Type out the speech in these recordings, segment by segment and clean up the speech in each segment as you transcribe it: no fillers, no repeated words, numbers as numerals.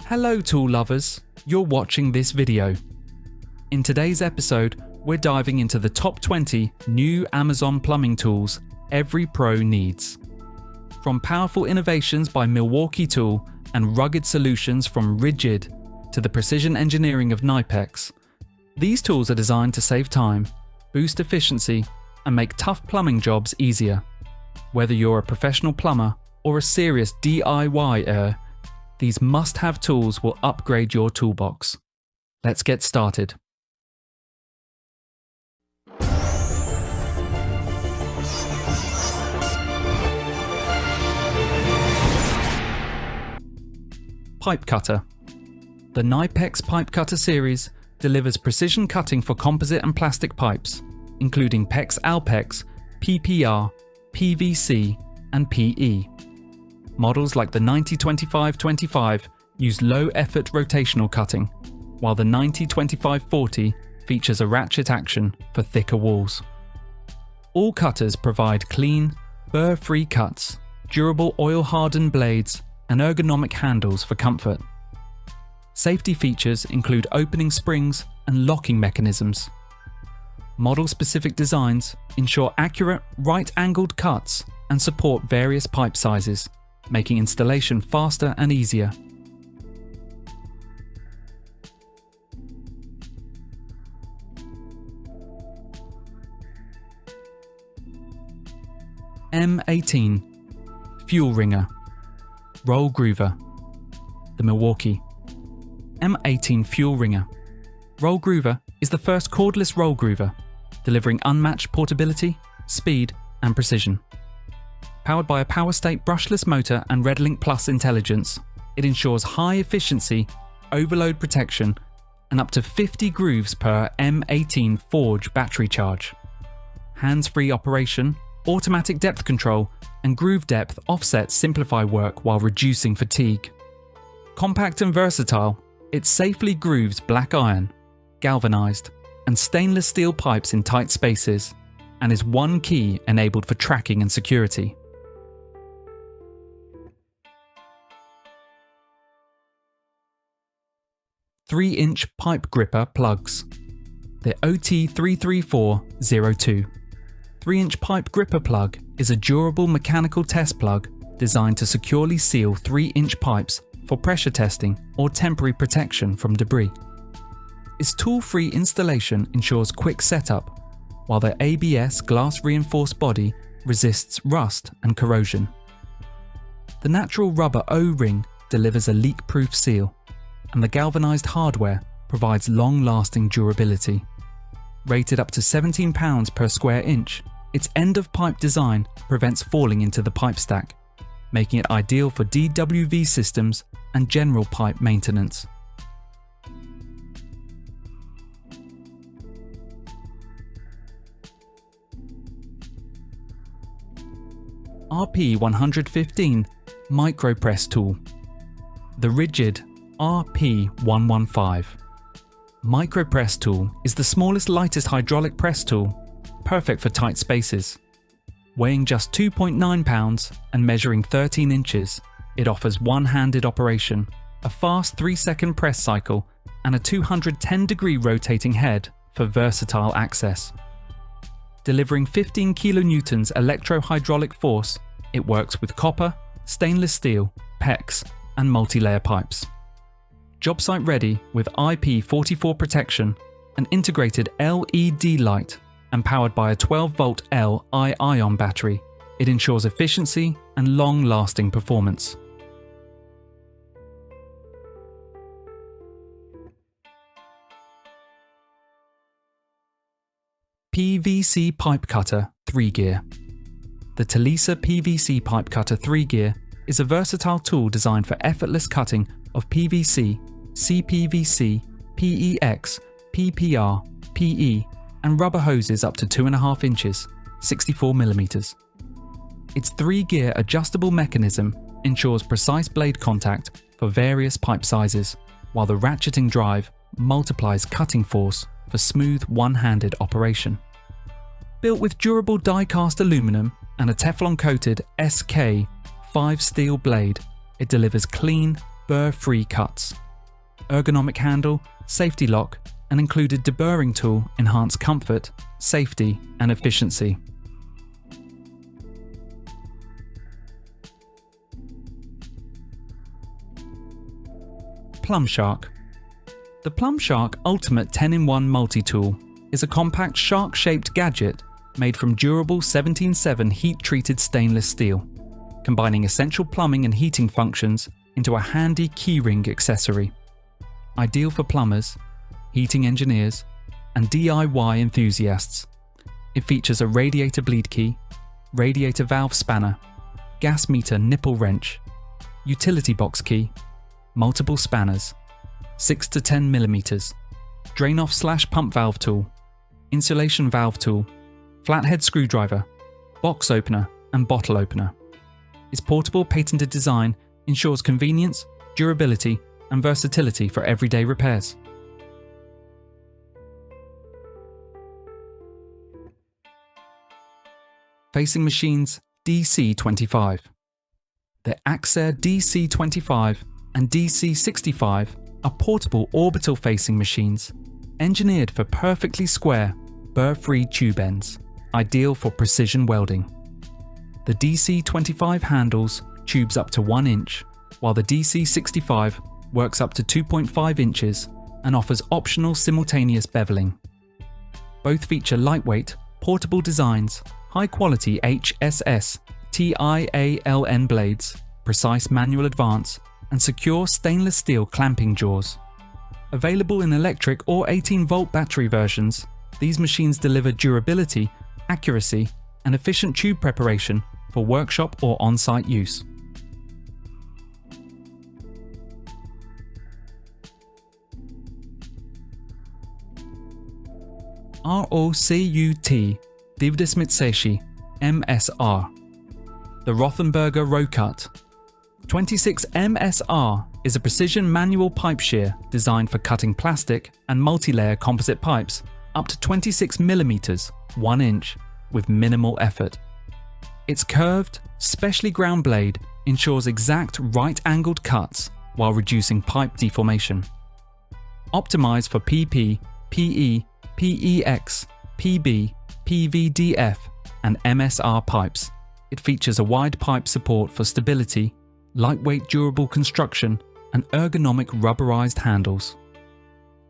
Hello tool lovers, you're watching this video. In today's episode, we're diving into the top 20 new Amazon plumbing tools every pro needs. From powerful innovations by Milwaukee Tool and rugged solutions from RIDGID to the precision engineering of KNIPEX, these tools are designed to save time, boost efficiency, and make tough plumbing jobs easier. Whether you're a professional plumber or a serious DIYer, these must-have tools will upgrade your toolbox. Let's get started. Pipe Cutter. The KNIPEX Pipe Cutter series delivers precision cutting for composite and plastic pipes, including PEX Alpex, PPR, PVC, and PE. Models like the 9025-25 use low-effort rotational cutting, while the 9025-40 features a ratchet action for thicker walls. All cutters provide clean, burr-free cuts, durable oil-hardened blades, and ergonomic handles for comfort. Safety features include opening springs and locking mechanisms. Model-specific designs ensure accurate, right-angled cuts and support various pipe sizes, making installation faster and easier. M18 Fuel Ringer Roll Groover. The Milwaukee M18 Fuel Ringer Roll Groover is the first cordless roll groover, delivering unmatched portability, speed, and precision. Powered by a PowerState brushless motor and RedLink Plus intelligence, it ensures high efficiency, overload protection, and up to 50 grooves per M18 Forge battery charge. Hands-free operation, automatic depth control, and groove depth offsets simplify work while reducing fatigue. Compact and versatile, it safely grooves black iron, galvanized, and stainless steel pipes in tight spaces, and is one key enabled for tracking and security. Three-inch pipe gripper plugs. The Oatey 33402. 3-inch pipe gripper plug is a durable mechanical test plug designed to securely seal 3-inch pipes for pressure testing or temporary protection from debris. Its tool-free installation ensures quick setup, while the ABS glass-reinforced body resists rust and corrosion. The natural rubber O-ring delivers a leak-proof seal, and the galvanized hardware provides long-lasting durability. Rated up to £17 per square inch, its end-of-pipe design prevents falling into the pipe stack, making it ideal for DWV systems and general pipe maintenance. RP115 Micro Press Tool. The RIDGID RP115 Micro Press Tool is the smallest, lightest hydraulic press tool, perfect for tight spaces. Weighing just 2.9 pounds and measuring 13 inches, it offers one-handed operation, a fast 3-second press cycle, and a 210-degree rotating head for versatile access. Delivering 15 kilonewtons electro-hydraulic force, it works with copper, stainless steel, PEX, and multi-layer pipes. Job site ready with IP44 protection, an integrated LED light, and powered by a 12-volt Li-ion battery, it ensures efficiency and long-lasting performance. PVC Pipe Cutter 3-Gear. The TOLESA PVC Pipe Cutter 3-Gear is a versatile tool designed for effortless cutting of PVC, CPVC, PEX, PPR, PE, and rubber hoses up to 2.5 inches, 64 mm. Its 3-gear adjustable mechanism ensures precise blade contact for various pipe sizes, while the ratcheting drive multiplies cutting force for smooth one-handed operation. Built with durable die-cast aluminum and a Teflon-coated SK5 steel blade, it delivers clean, burr-free cuts. Ergonomic handle, safety lock, and included deburring tool enhance comfort, safety, and efficiency. PlumbShark. The PlumbShark Ultimate 10-in-1 Multi-Tool is a compact shark-shaped gadget made from durable 17/7 heat-treated stainless steel, combining essential plumbing and heating functions into a handy keyring accessory. Ideal for plumbers, heating engineers, and DIY enthusiasts. It features a radiator bleed key, radiator valve spanner, gas meter nipple wrench, utility box key, multiple spanners, 6 to 10 mm, drain-off/pump valve tool, insulation valve tool, flathead screwdriver, box opener, and bottle opener. Its portable patented design ensures convenience, durability, and versatility for everyday repairs. Facing machines DC25. The Axer DC25 and DC65 are portable orbital facing machines engineered for perfectly square, burr-free tube ends, ideal for precision welding. The DC25 handles tubes up to 1 inch, while the DC65 works up to 2.5 inches and offers optional simultaneous beveling. Both feature lightweight, portable designs, high-quality HSS TIALN blades, precise manual advance, and secure stainless steel clamping jaws. Available in electric or 18-volt battery versions, these machines deliver durability, accuracy, and efficient tube preparation for workshop or on-site use. ROCUT Divdesmitseshi MSR. The Rothenberger ROCUT 26 MSR is a precision manual pipe shear designed for cutting plastic and multi-layer composite pipes up to 26 mm, 1 inch, with minimal effort. Its curved, specially ground blade ensures exact right-angled cuts while reducing pipe deformation. Optimized for PP, PE, PEX, PB, PVDF, and MSR pipes, it features a wide pipe support for stability, lightweight durable construction, and ergonomic rubberized handles.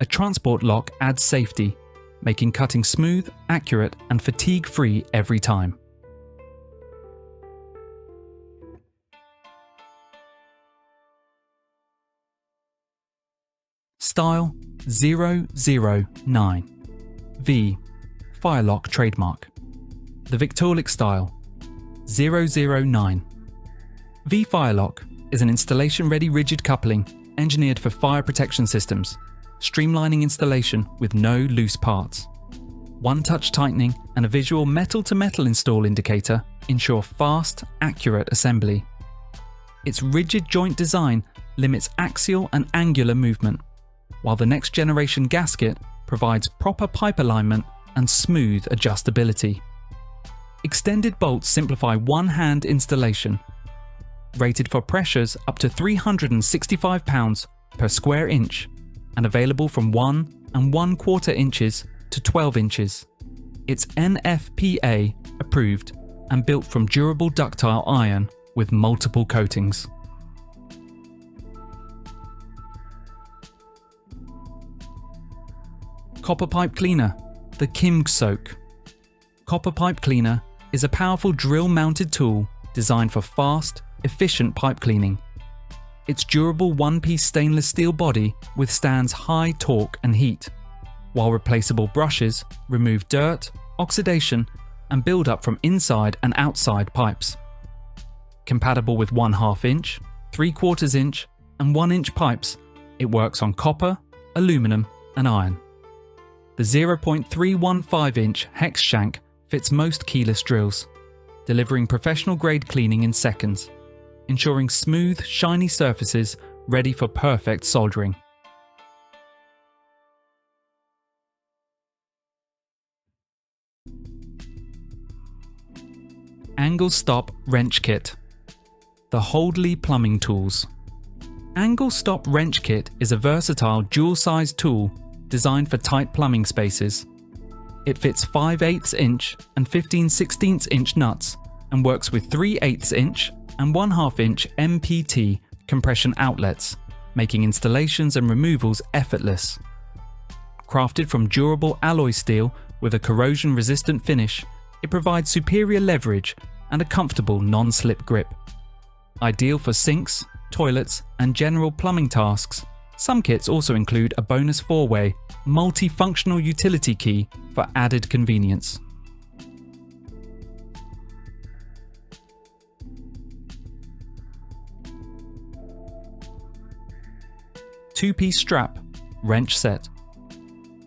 A transport lock adds safety, making cutting smooth, accurate, and fatigue-free every time. Style 009 V FireLock trademark. The Victaulic style 009 V FireLock is an installation-ready rigid coupling engineered for fire protection systems, streamlining installation with no loose parts. One-touch tightening and a visual metal-to-metal install indicator ensure fast, accurate assembly. Its rigid joint design limits axial and angular movement, while the next-generation gasket provides proper pipe alignment and smooth adjustability. Extended bolts simplify one-hand installation. Rated for pressures up to 365 pounds per square inch and available from 1 1/4 inches to 12 inches. It's NFPA approved and built from durable ductile iron with multiple coatings. Copper pipe cleaner, the Kimgsoak. Copper pipe cleaner is a powerful drill-mounted tool designed for fast, efficient pipe cleaning. Its durable one-piece stainless steel body withstands high torque and heat, while replaceable brushes remove dirt, oxidation, and build-up from inside and outside pipes. Compatible with 1/2 inch, 3/4 inch, and 1 inch pipes, it works on copper, aluminum, and iron. The 0.315 inch hex shank fits most keyless drills, delivering professional-grade cleaning in seconds, ensuring smooth, shiny surfaces ready for perfect soldering. Angle Stop Wrench Kit. The Holdley Plumbing Tools. Angle Stop Wrench Kit is a versatile dual-sized tool designed for tight plumbing spaces. It fits 5/8 inch and 15/16 inch nuts and works with 3/8 inch and 1/2 inch MPT compression outlets, making installations and removals effortless. Crafted from durable alloy steel with a corrosion-resistant finish, it provides superior leverage and a comfortable non-slip grip. Ideal for sinks, toilets, and general plumbing tasks, some kits also include a bonus 4-way, multifunctional utility key for added convenience. Two-piece strap wrench set.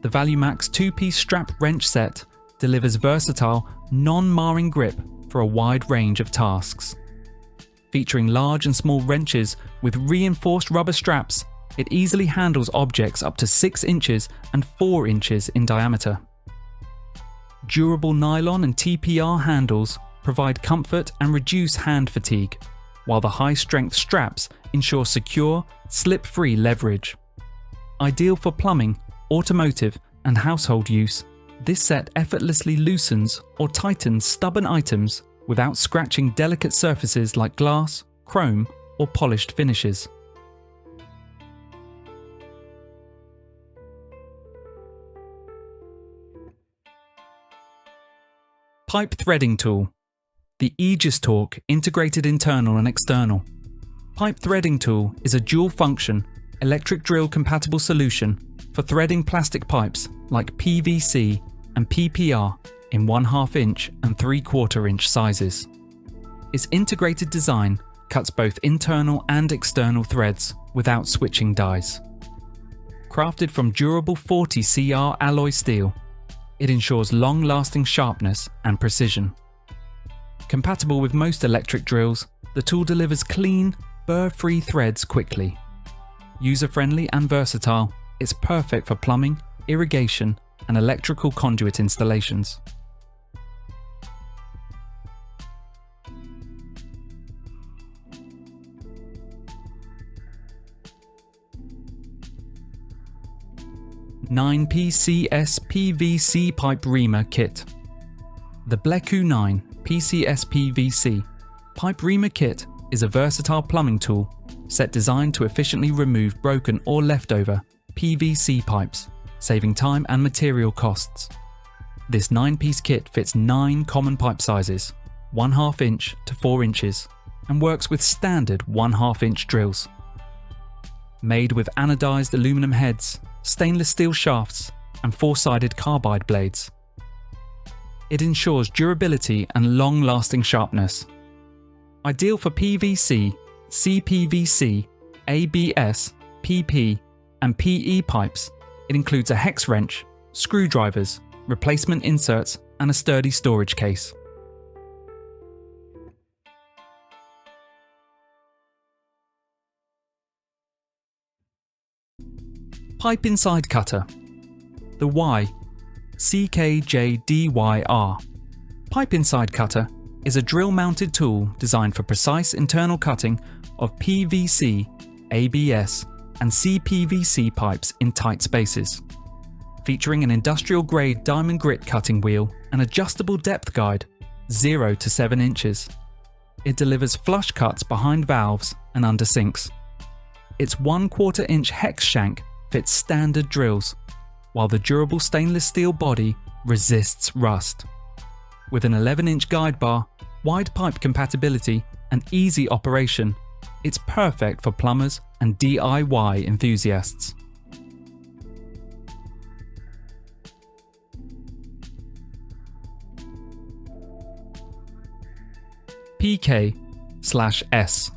The ValueMax 2-piece strap wrench set delivers versatile, non-marring grip for a wide range of tasks. Featuring large and small wrenches with reinforced rubber straps, it easily handles objects up to 6 inches and 4 inches in diameter. Durable nylon and TPR handles provide comfort and reduce hand fatigue, while the high-strength straps ensure secure, slip-free leverage. Ideal for plumbing, automotive, and household use, this set effortlessly loosens or tightens stubborn items without scratching delicate surfaces like glass, chrome, or polished finishes. Pipe threading tool. The AegisTorq integrated internal and external. Pipe threading tool is a dual-function, electric drill compatible solution for threading plastic pipes like PVC and PPR in 1/2 inch and 3/4 inch sizes. Its integrated design cuts both internal and external threads without switching dies. Crafted from durable 40 CR alloy steel, it ensures long-lasting sharpness and precision. Compatible with most electric drills, the tool delivers clean, burr-free threads quickly. User-friendly and versatile, it's perfect for plumbing, irrigation, and electrical conduit installations. (9PCS PVC Pipe Reamer Kit). The BLEKOO 9 PCS PVC Pipe Reamer Kit is a versatile plumbing tool set designed to efficiently remove broken or leftover PVC pipes, saving time and material costs. This 9-piece kit fits 9 common pipe sizes, 1/2 inch to 4 inches, and works with standard 1/2 inch drills. Made with anodized aluminum heads, stainless steel shafts, and 4-sided carbide blades. It ensures durability and long-lasting sharpness. Ideal for PVC, CPVC, ABS, PP, and PE pipes, it includes a hex wrench, screwdrivers, replacement inserts, and a sturdy storage case. Pipe inside cutter. The YCKJDYR Pipe inside cutter is a drill-mounted tool designed for precise internal cutting of PVC, ABS, and CPVC pipes in tight spaces. Featuring an industrial-grade diamond grit cutting wheel and adjustable depth guide, 0 to 7 inches. It delivers flush cuts behind valves and under sinks. Its 1/4 inch hex shank fits standard drills, while the durable stainless steel body resists rust. With an 11-inch guide bar, wide pipe compatibility, and easy operation, it's perfect for plumbers and DIY enthusiasts. PK/S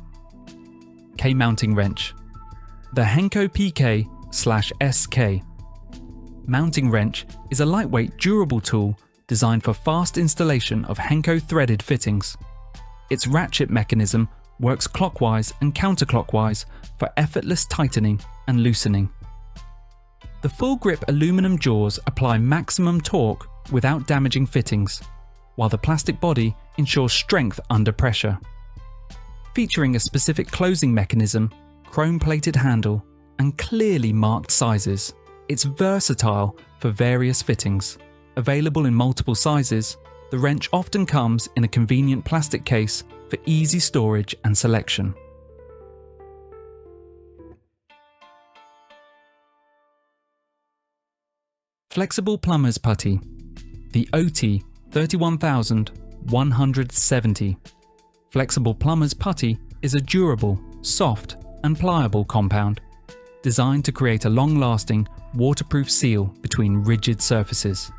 K-mounting wrench. The Henco PK/SK mounting wrench is a lightweight, durable tool designed for fast installation of Henco threaded fittings. Its ratchet mechanism works clockwise and counterclockwise for effortless tightening and loosening. The full grip aluminum jaws apply maximum torque without damaging fittings, while the plastic body ensures strength under pressure. Featuring a specific closing mechanism, chrome-plated handle, and clearly marked sizes. It's versatile for various fittings. Available in multiple sizes, the wrench often comes in a convenient plastic case for easy storage and selection. Flexible Plumber's Putty. The Oatey 31170. Flexible Plumber's Putty is a durable, soft, and pliable compound designed to create a long-lasting, waterproof seal between rigid surfaces.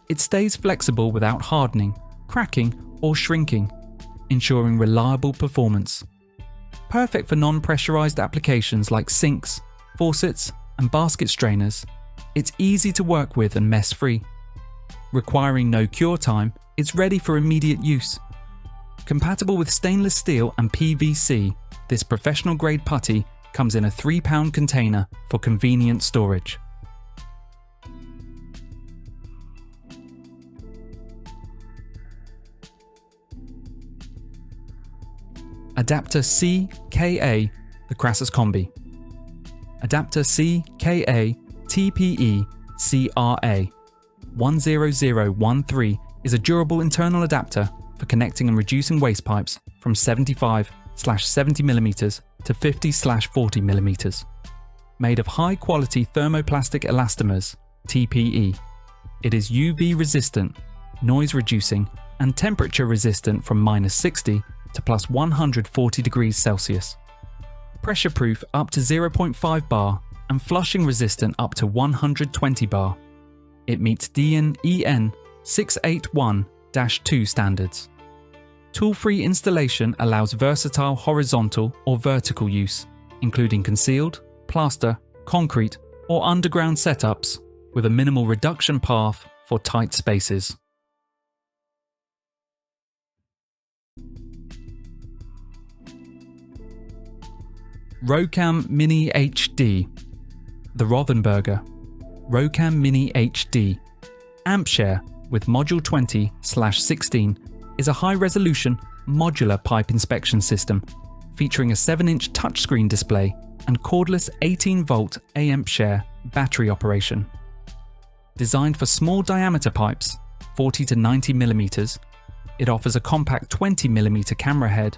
It stays flexible without hardening, cracking, or shrinking, ensuring reliable performance. Perfect for non-pressurized applications like sinks, faucets, and basket strainers, it's easy to work with and mess-free. Requiring no cure time, it's ready for immediate use. Compatible with stainless steel and PVC, this professional-grade putty comes in a 3-pound container for convenient storage. Adapter C-KA, the Crassus Kombi. Adapter C-KA TPE CRA 10013 is a durable internal adapter for connecting and reducing waste pipes from 75/70mm to 50/40mm. Made of high-quality thermoplastic elastomers, TPE. It is UV resistant, noise reducing, and temperature resistant from -60 to +140 degrees Celsius. Pressure proof up to 0.5 bar and flushing resistant up to 120 bar. It meets DIN EN 681-2 standards. Tool-free installation allows versatile horizontal or vertical use, including concealed, plaster, concrete, or underground setups with a minimal reduction path for tight spaces. ROCAM Mini HD. The Rothenberger ROCAM Mini HD amp share with Module 20/16 is a high-resolution modular pipe inspection system featuring a 7-inch touchscreen display and cordless 18-volt amp share battery operation. Designed for small diameter pipes, 40 to 90 mm, it offers a compact 20 mm camera head,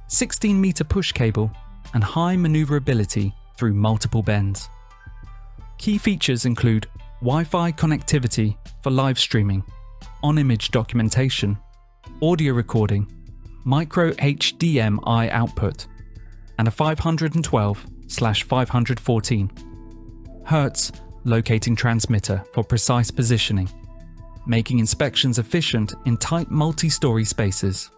16 meter push cable, and high maneuverability through multiple bends. Key features include Wi-Fi connectivity for live streaming, on-image documentation, audio recording, micro HDMI output, and a 512/514 Hz locating transmitter for precise positioning, making inspections efficient in tight multi-story spaces.